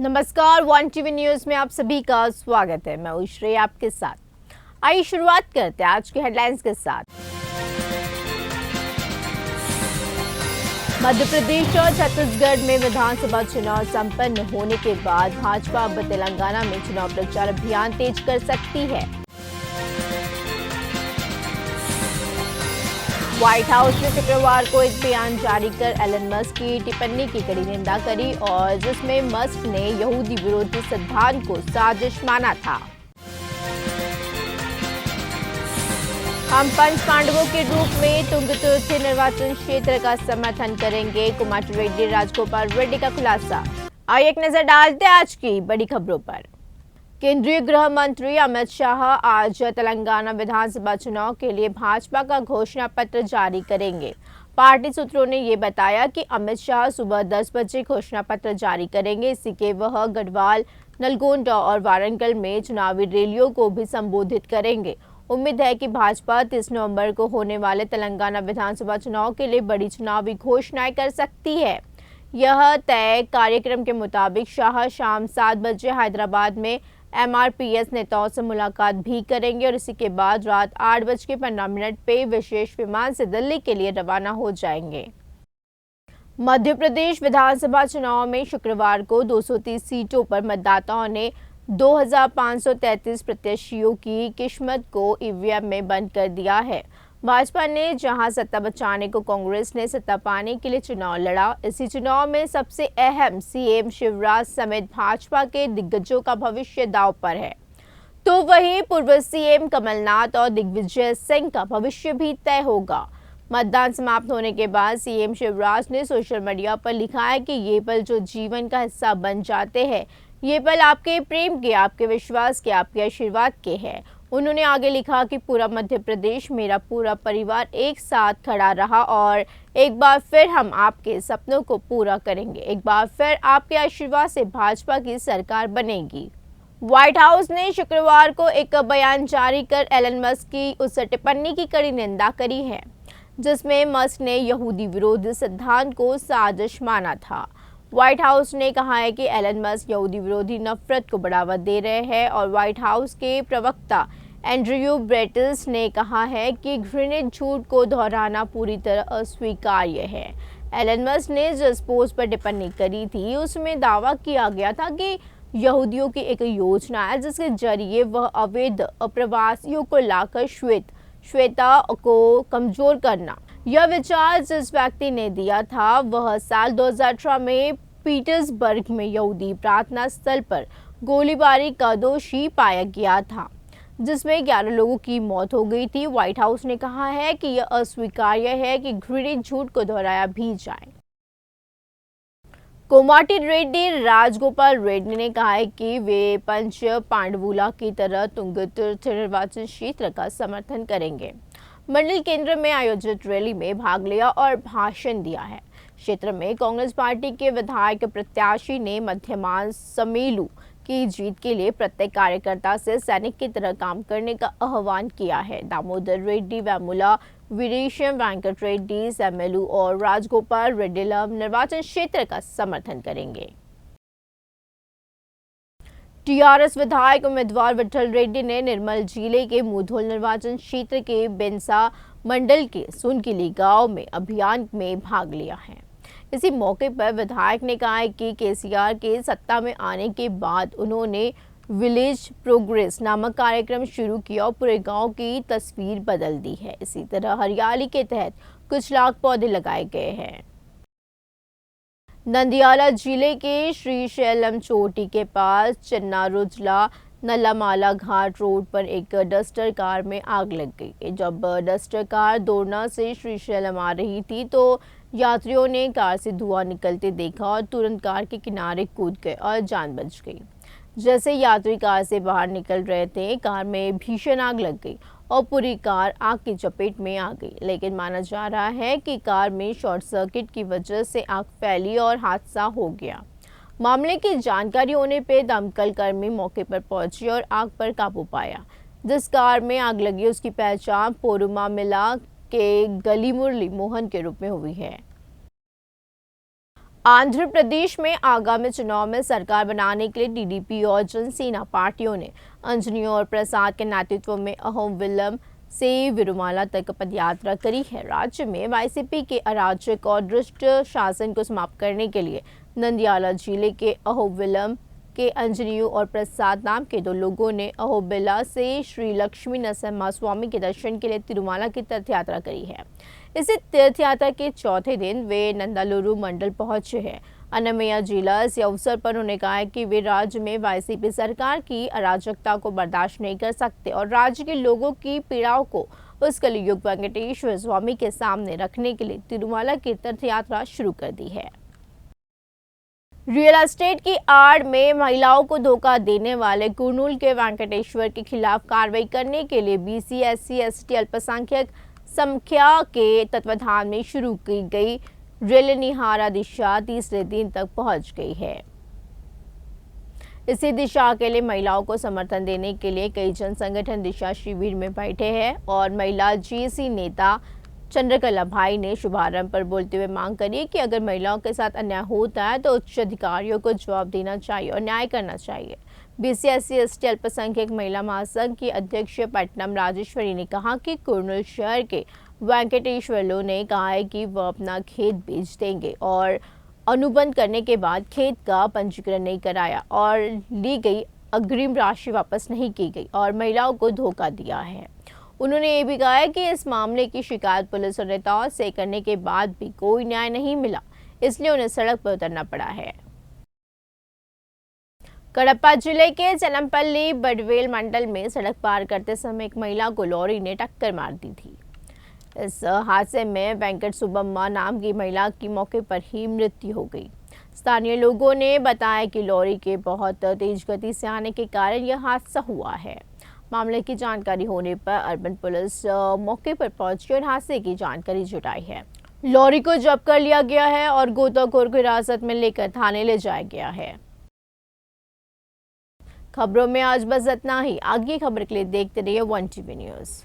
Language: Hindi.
नमस्कार, वन टीवी न्यूज में आप सभी का स्वागत है। मैं उश्री आपके साथ। आइए शुरुआत करते हैं आज के हेडलाइंस के साथ। मध्य प्रदेश और छत्तीसगढ़ में विधानसभा चुनाव संपन्न होने के बाद भाजपा अब तेलंगाना में चुनाव प्रचार अभियान तेज कर सकती है। व्हाइट हाउस ने शुक्रवार को एक बयान जारी कर एलन मस्क की टिप्पणी की कड़ी निंदा करी और जिसमें मस्क ने यहूदी विरोधी सिद्धांत को साजिश माना था। हम पंच पांडवों के रूप में तुंगतुर्ती निर्वाचन क्षेत्र का समर्थन करेंगे, कोमाटी रेड्डी राजगोपाल रेड्डी का खुलासा। आइए एक नजर डालते हैं आज की बड़ी खबरों पर। केंद्रीय गृह मंत्री अमित शाह आज तेलंगाना विधानसभा चुनाव के लिए भाजपा का घोषणा पत्र जारी करेंगे। पार्टी सूत्रों ने ये बताया कि अमित शाह सुबह 10 बजे घोषणा पत्र जारी करेंगे। इसी के वह गढ़वाल, नलगोंडा और वारंगल में चुनावी रैलियों को भी संबोधित करेंगे। उम्मीद है कि भाजपा 30 नवंबर को होने वाले तेलंगाना विधानसभा चुनाव के लिए बड़ी चुनावी घोषणाएं कर सकती है। यह तय कार्यक्रम के मुताबिक शाह शाम 7 बजे हैदराबाद में MRPS नेताओं से मुलाकात भी करेंगे और इसी के बाद रात 8:15 पे विशेष विमान से दिल्ली के लिए रवाना हो जाएंगे। मध्य प्रदेश विधानसभा चुनाव में शुक्रवार को 230 सीटों पर मतदाताओं ने 2533 प्रत्याशियों की किस्मत को ईवीएम में बंद कर दिया है। भाजपा ने जहां सत्ता बचाने को कांग्रेस ने सत्ता पाने के लिए चुनाव लड़ा। इसी चुनाव में सबसे अहम सीएम शिवराज समेत भाजपा के दिग्गजों का भविष्य दांव पर है, तो वहीं पूर्व सीएम कमलनाथ और दिग्विजय सिंह का भविष्य भी तय होगा। मतदान समाप्त होने के बाद सीएम शिवराज ने सोशल मीडिया पर लिखा है कि ये पल जो जीवन का हिस्सा बन जाते हैं, ये पल आपके प्रेम के, आपके विश्वास के, आपके आशीर्वाद के हैं। उन्होंने आगे लिखा कि पूरा मध्य प्रदेश, मेरा पूरा परिवार एक साथ खड़ा रहा और एक बार फिर हम आपके सपनों को पूरा करेंगे। एक बार फिर आपके आशीर्वाद से भाजपा की सरकार बनेगी। व्हाइट हाउस ने शुक्रवार को एक बयान जारी कर एलन मस्क की उस टिप्पणी की कड़ी निंदा करी है जिसमें मस्क ने यहूदी विरोधी सिद्धांत को साजिश माना था। व्हाइट हाउस ने कहा है कि एलन मस्क यहूदी विरोधी नफरत को बढ़ावा दे रहे हैं और व्हाइट हाउस के प्रवक्ता एंड्रयू ब्रेटिस ने कहा है कि घृणित झूठ को दोहराना पूरी तरह अस्वीकार्य है। एलन मस्क ने जिस पोस्ट पर टिप्पणी करी थी उसमें दावा किया गया था कि यहूदियों की एक योजना है जिसके जरिए वह अवैध अप्रवासियों को लाकर श्वेता को कमजोर करना। यह विचार जिस व्यक्ति ने दिया था वह साल 2018 में पीटर्सबर्ग में यहूदी प्रार्थना स्थल पर गोलीबारी का दोषी पाया गया था जिसमें 11 लोगों की मौत हो गई थी। व्हाइट हाउस ने कहा है कि यह अस्वीकार्य है कि घृणित झूठ को दोहराया भी जाए। कोमाटी रेड्डी राजगोपाल रेड्डी ने कहा है कि वे पंच पांडवुला की तरह तुंगतुर्ती निर्वाचन क्षेत्र का समर्थन करेंगे। मंडल केंद्र में आयोजित रैली में भाग लिया और भाषण दिया है। क्षेत्र में कांग्रेस पार्टी के विधायक प्रत्याशी ने मध्यमान समेलू की जीत के लिए प्रत्येक कार्यकर्ता से सैनिक की तरह काम करने का आह्वान किया है। दामोदर रेड्डी, वेमुला, वीरेशम वेंकट रेड्डी, समेलू और राजगोपाल रेड्डीलम निर्वाचन क्षेत्र का समर्थन करेंगे। टीआरएस विधायक उम्मीदवार विठल रेड्डी ने निर्मल जिले के मुधोल निर्वाचन क्षेत्र के बेंसा मंडल के सुनकिली गांव में अभियान में भाग लिया है। इसी मौके पर विधायक ने कहा है कि केसीआर के सत्ता में आने के बाद उन्होंने विलेज प्रोग्रेस नामक कार्यक्रम शुरू किया और पूरे गांव की तस्वीर बदल दी है। इसी तरह हरियाली के तहत कुछ लाख पौधे लगाए गए हैं। नंदियाला जिले के श्रीशैलम चोटी के पास चन्नारुजला नल्लामाला घाट रोड पर एक डस्टर कार में आग लग गई। जब डस्टर कार दोरना से श्रीशैलम आ रही थी तो यात्रियों ने कार से धुआं निकलते देखा और तुरंत कार के किनारे कूद गए और जान बच गई। जैसे यात्री कार से बाहर निकल रहे थे, कार में भीषण आग लग गई और पूरी कार आग की चपेट में आ गई। लेकिन माना जा रहा है कि कार में शॉर्ट सर्किट की वजह से आग फैली और हादसा हो गया। मामले की जानकारी होने पर दमकल कर्मी मौके पर पहुंचे और आग पर काबू पाया। जिस कार में आग लगी उसकी पहचान पोरुमा मिला के गली मुरली मोहन के रूप में हुई है। आंध्र प्रदेश में आगामी चुनाव में सरकार बनाने के लिए टीडीपी और जनसेना पार्टियों ने अंजनी और प्रसाद के नेतृत्व में अहोबिलम से विरुमाला तक पदयात्रा करी है। राज्य में वाईसीपी के अराजक और दुष्ट शासन को समाप्त करने के लिए नंदियाला जिले के अहोबिलम के अंजनियों और प्रसाद नाम के दो लोगों ने अहोबिला से श्री लक्ष्मी नरसिम्हा स्वामी के दर्शन के लिए तिरुमाला की तीर्थ यात्रा करी है। इसी तीर्थ यात्रा के चौथे दिन वे नंदालुरु मंडल पहुंचे हैं। अन्नमय्या जिला इस अवसर पर उन्होंने कहा है कि वे राज्य में वाईसीपी सरकार की अराजकता को बर्दाश्त नहीं कर सकते और राज्य के लोगों की पीड़ाओं को उस कलयुग वेंकटेश्वर स्वामी के सामने रखने के लिए तिरुमाला की तीर्थ यात्रा शुरू कर दी है। रियल एस्टेट की आड़ में महिलाओं को धोखा देने वाले कुर्नूल के वेंकटेश्वर के खिलाफ कार्रवाई करने के लिए बीसी एससी एसटी अल्पसंख्यक संख्या के तत्वाधान में शुरू की गई रेल निहारा दिशा तीसरे दिन तक पहुंच गई है। इसी दिशा के लिए महिलाओं को समर्थन देने के लिए कई जन संगठन दिशा शिविर में बैठे हैं और महिला जीसी नेता चंद्रकला भाई ने शुभारंभ पर बोलते हुए मांग करी कि अगर महिलाओं के साथ अन्याय होता है तो उच्च अधिकारियों को जवाब देना चाहिए और न्याय करना चाहिए। बीसी एससी एसटी अल्पसंख्यक महिला महासंघ की अध्यक्ष पट्टनम राजेश्वरी ने कहा कि कुर्नूल शहर के वेंकटेश्वरलू ने कहा है कि वह अपना खेत बेच देंगे और अनुबंध करने के बाद खेत का पंजीकरण नहीं कराया और ली गई अग्रिम राशि वापस नहीं की गई और महिलाओं को धोखा दिया है। उन्होंने ये भी कहा है कि इस मामले की शिकायत पुलिस और नेताओं से करने के बाद भी कोई न्याय नहीं मिला, इसलिए उन्हें सड़क पर उतरना पड़ा है। कडप्पा जिले के चलमपल्ली बडवेल मंडल में सड़क पार करते समय एक महिला को लॉरी ने टक्कर मार दी थी। इस हादसे में वेंकट सुब्बम्मा नाम की महिला की मौके पर ही मृत्यु हो गई। स्थानीय लोगों ने बताया कि लॉरी के बहुत तेज गति से आने के कारण यह हादसा हुआ है। मामले की जानकारी होने पर अर्बन पुलिस मौके पर पहुंची और हादसे की जानकारी जुटाई है। लॉरी को जब्त कर लिया गया है और गोताखोर को हिरासत में लेकर थाने ले जाया गया है। खबरों में आज बस इतना ही। आगे खबर के लिए देखते रहिए वन टीवी न्यूज़।